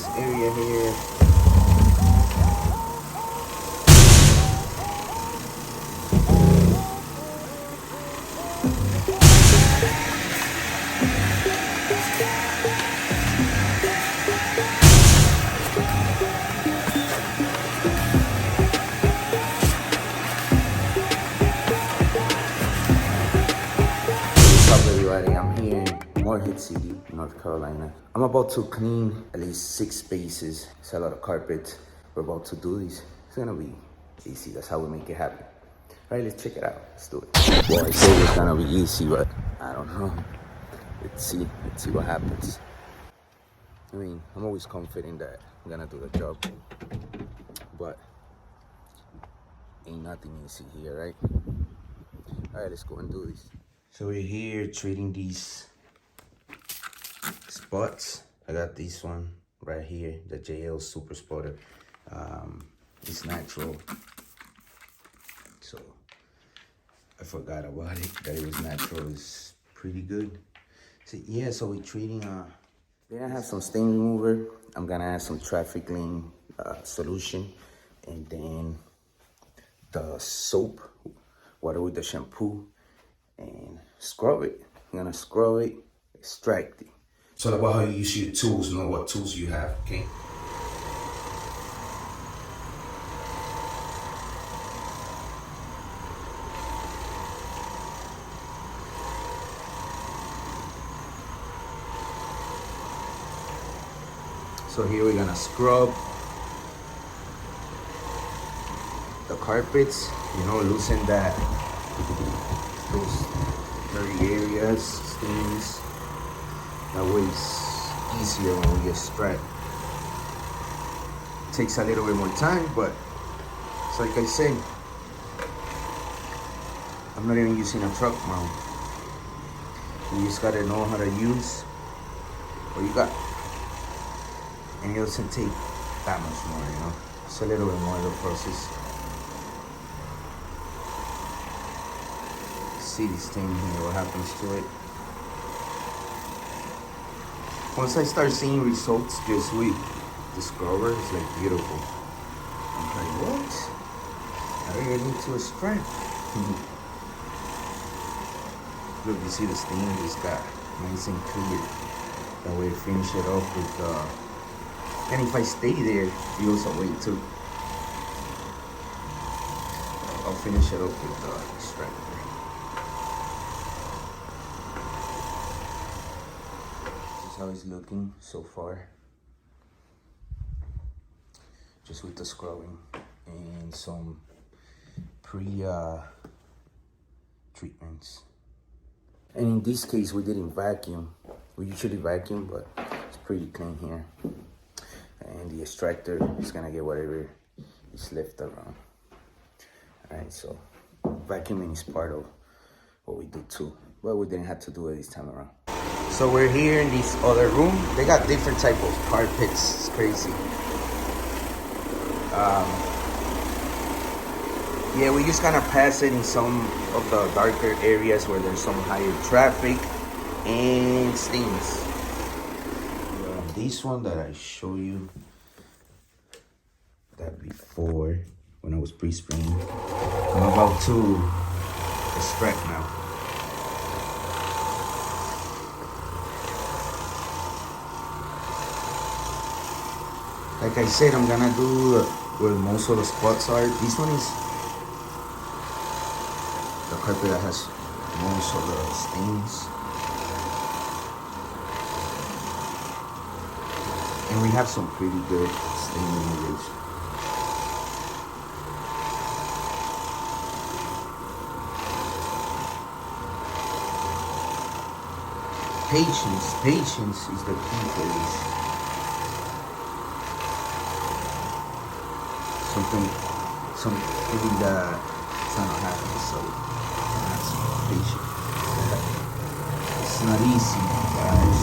this area here. What's up, everybody? I'm here in Morehead City, North Carolina. I'm about to clean at least 6 spaces. It's a lot of carpet. We're about to do this. It's gonna be easy. That's how we make it happen. All right, let's check it out. Let's do it. Well, I say it's gonna be easy, but I don't know. Let's see what happens. I mean, I'm always confident that I'm gonna do the job, but ain't nothing easy here, right? All right, let's go and do this. So we're here treating these spots. I got this one right here, the JL Super Spotter. It's natural, so I forgot about it, that it was natural. It's pretty good. So yeah, so we're treating, then I have some stain remover. I'm gonna add some traffic clean solution, and then the soap, water with the shampoo, and scrub it. I'm gonna scrub it, extract it. It's all about how you use your tools, know what tools you have, okay? So here we're gonna scrub the carpets, you know, loosen those dirty areas, stains. That way it's easier when we extract. Takes a little bit more time, but it's like I said, I'm not even using a truck mount. You just gotta know how to use what you got. And it doesn't take that much more, you know? It's a little bit more of the process. See this thing here, what happens to it. Once I start seeing results just with the scrubber, it's like beautiful. I'm like, what? I don't even need to extract. Look, you see the stain just got nice and clear. That way I finish it off with and if I stay there, it goes away too. I'll finish it off with the extractor. This is how it's looking so far. Just with the scrubbing and some treatments. And in this case, we didn't vacuum. We usually vacuum, but it's pretty clean here. And the extractor is gonna get whatever is left around. All right, so vacuuming is part of what we do too, but we didn't have to do it this time around. So we're here in this other room. They got different type of carpets. It's crazy. Yeah, we just kind of pass it in some of the darker areas where there's some higher traffic and stains. This one that I show you that before when I was pre-spraying, I'm about to extract now. Like I said, I'm gonna do where most of the spots are. This one is the carpet that has most of the stains. And we have some pretty good stain removers. Patience is the key for this. Something that it's not happening, so that's patience. It's not easy, guys.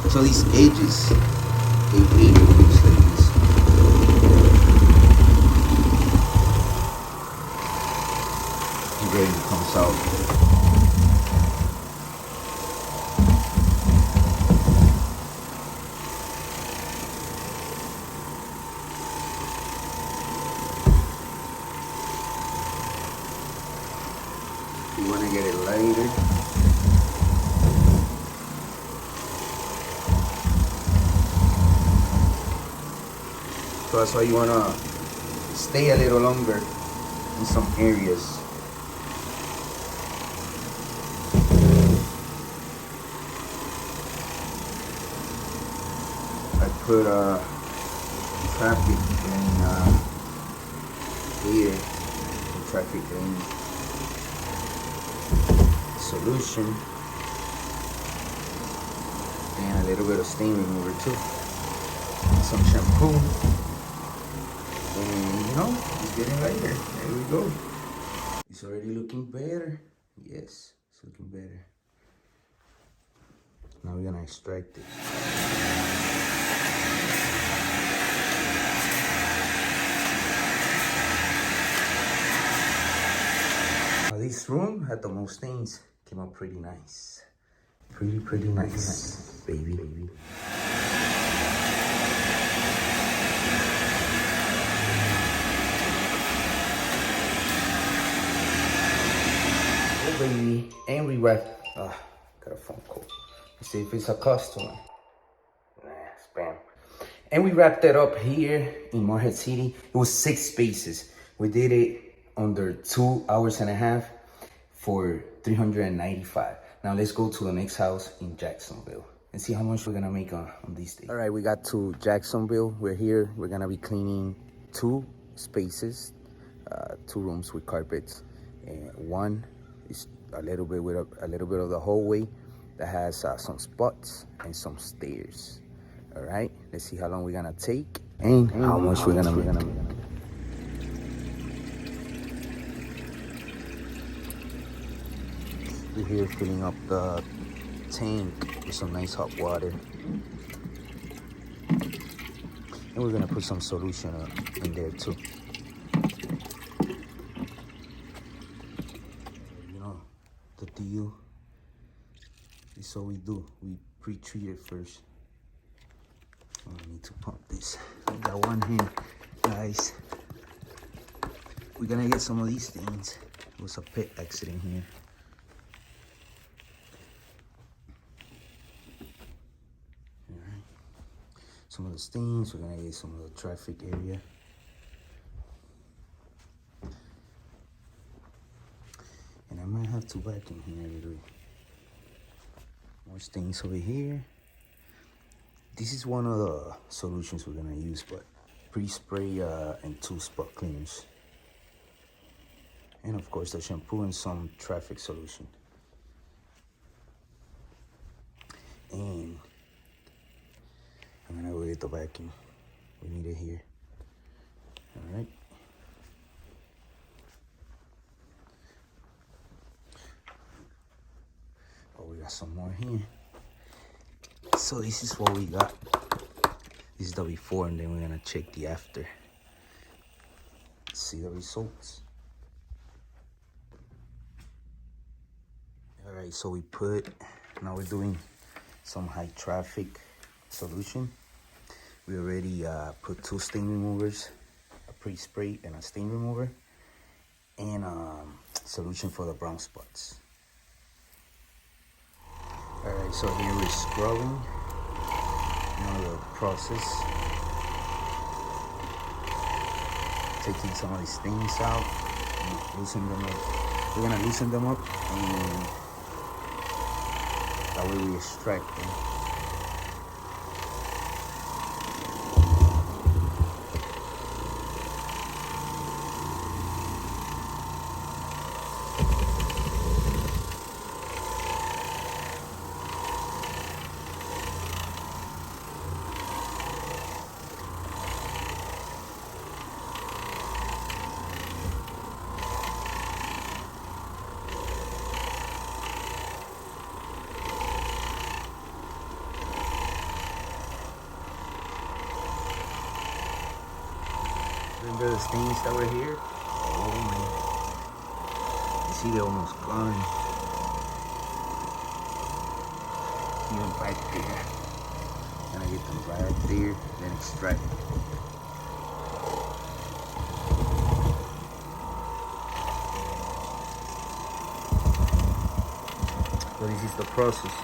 So these edges, they hate it when it's like this. It really comes out. So that's why you wanna stay a little longer in some areas. I put traffic lane here, the traffic lane solution, and a little bit of stain remover too, and some shampoo, and you know, it's getting lighter. There we go. It's already looking better. Yes, it's looking better. Now we're gonna extract it. Now this room had the most stains. Came out pretty nice. Pretty nice, baby. Oh baby, and we wrap. Got a phone call. Let's see if it's a customer. Nah, spam. And we wrapped that up here in Morehead City. It was 6 spaces. We did it under 2 hours and a half for $395. Now let's go to the next house in Jacksonville and see how much we're gonna make on these days. All right, we got to Jacksonville. We're here. We're gonna be cleaning 2 spaces, 2 rooms with carpets, and one is a little bit with a little bit of the hallway that has some spots and some stairs. All right, let's see how long we're gonna take and how much we're gonna make. We're here filling up the tank with some nice hot water, and we're gonna put some solution in there too. You know, the deal is what we do. We pre-treat it first. I need to pump this. I got one here, guys. We're gonna get some of these things. There was a pet accident here. Alright. Some of the stains, we're gonna get some of the traffic area. And I might have to vacuum here a little bit. More stains over here. This is one of the solutions we're gonna use, but pre-spray and 2 spot cleaners. And of course the shampoo and some traffic solution. And I'm gonna go get the vacuum. We need it here. All right. Oh, we got some more here. So this is what we got. This is the before, and then we're gonna check the after. See the results. All right, so now we're doing some high traffic solution. We already put 2 stain removers, a pre-spray and a stain remover, and solution for the brown spots. All right, so here we're scrubbing. You know the process. Taking some of these stains out and loosen them up. We're gonna loosen them up, and that way we extract them. Remember the stains that were here? Oh man. You see they're almost gone. Even right there. Gonna get them right there, then extract. So this is the process.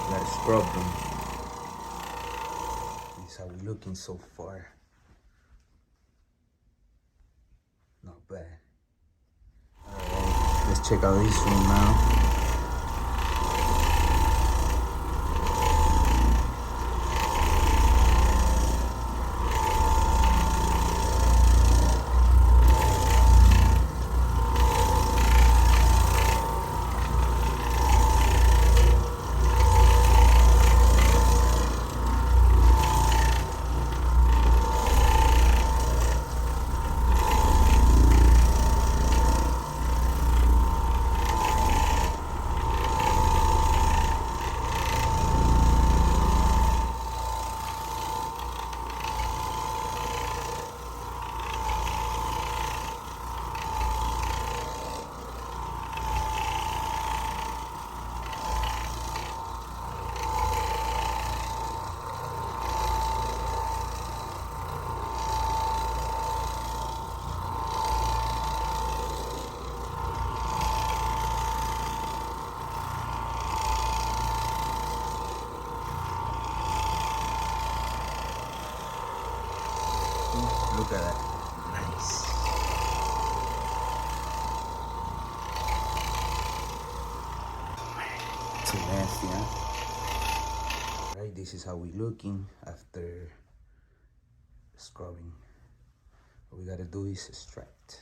You gotta scrub them. This is how we're looking so far. Not bad. Alright, let's check out this room now. Look at that. Nice. Too nasty, huh? Right, this is how we looking after scrubbing. What we gotta do is extract.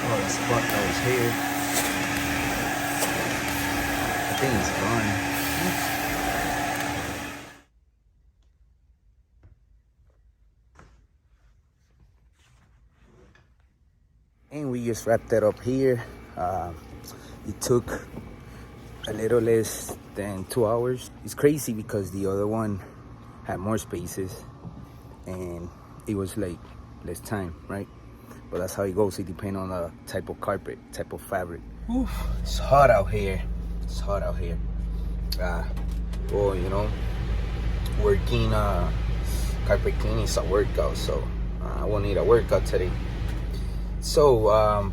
Oh, the spot that was here, I think it's gone. And we just wrapped that up here. It took a little less than 2 hours. It's crazy because the other one had more spaces and it was like less time, right? But that's how it goes. It depends on the type of carpet, type of fabric. Oof, it's hot out here. It's hot out here. Well, you know, working carpet cleaning is a workout, so I won't need a workout today. So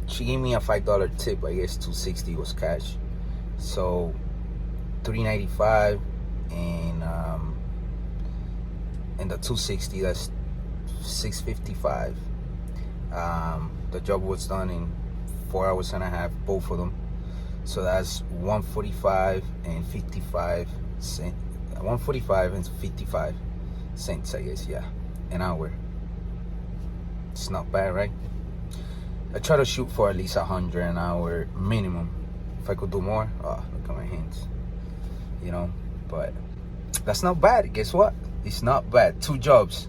she gave me a $5 tip. I guess $260 was cash. So $395 and the $260, that's $655. The job was done in 4 hours and a half, both of them. So that's $145 and 55 cents. $145 and 55 cents, I guess, yeah, an hour. It's not bad, right? I try to shoot for at least 100 an hour minimum. If I could do more, oh, look at my hands, you know. But that's not bad. Guess what? It's not bad. 2 jobs.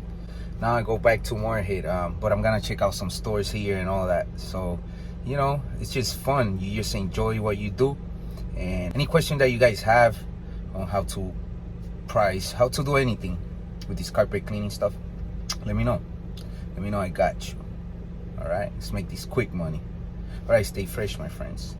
Now I go back to Moorhead, but I'm gonna check out some stores here and all that. So, you know, it's just fun. You just enjoy what you do. And any question that you guys have on how to price, how to do anything with this carpet cleaning stuff, let me know. Let me know, I got you. All right, let's make this quick money. All right, stay fresh, my friends.